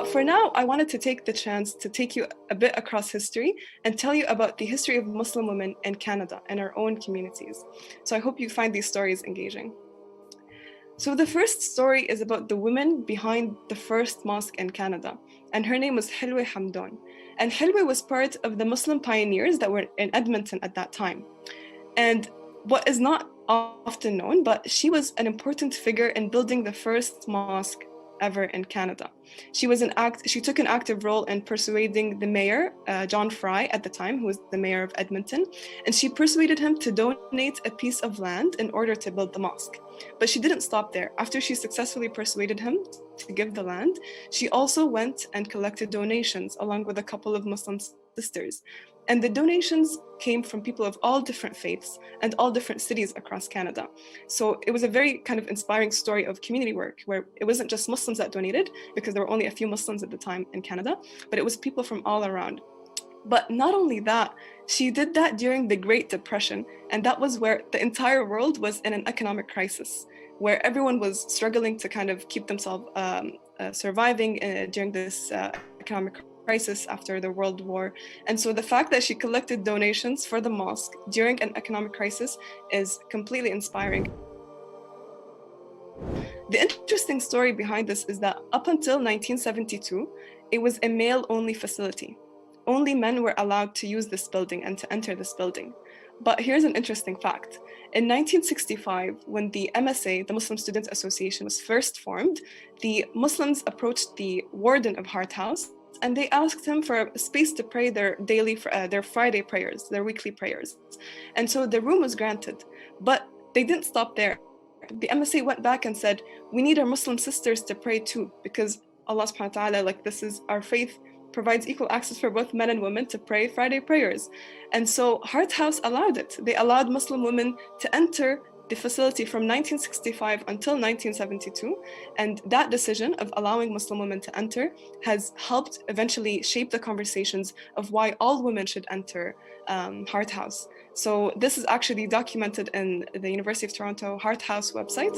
But for now, I wanted to take the chance to take you a bit across history and tell you about the history of Muslim women in Canada and our own communities. So I hope you find these stories engaging. So the first story is about the woman behind the first mosque in Canada, and her name was Hilwe Hamdoun. And Hilwe was part of the Muslim pioneers that were in Edmonton at that time. And what is not often known, but she was an important figure in building the first mosque ever in Canada. She took an active role in persuading the mayor, John Fry at the time, who was the mayor of Edmonton, and she persuaded him to donate a piece of land in order to build the mosque. But she didn't stop there. After she successfully persuaded him to give the land, she also went and collected donations along with a couple of Muslim sisters. And the donations came from people of all different faiths and all different cities across Canada. So it was a very kind of inspiring story of community work, where it wasn't just Muslims that donated, because there were only a few Muslims at the time in Canada, but it was people from all around. But not only that, she did that during the Great Depression, and that was where the entire world was in an economic crisis, where everyone was struggling to kind of keep themselves surviving during this economic crisis after the World War. And so the fact that she collected donations for the mosque during an economic crisis is completely inspiring. The interesting story behind this is that up until 1972, it was a male-only facility. Only men were allowed to use this building and to enter this building. But here's an interesting fact. In 1965, when the MSA, the Muslim Students Association, was first formed, the Muslims approached the warden of Hart House and they asked him for a space to pray their Friday prayers, their weekly prayers. And so the room was granted, but they didn't stop there. The MSA went back and said, we need our Muslim sisters to pray too, because Allah subhanahu wa ta'ala, this is our faith, provides equal access for both men and women to pray Friday prayers. And so Hart House allowed it. They allowed Muslim women to enter the facility from 1965 until 1972, and that decision of allowing Muslim women to enter has helped eventually shape the conversations of why all women should enter Hart House. So this is actually documented in the University of Toronto Hart House website.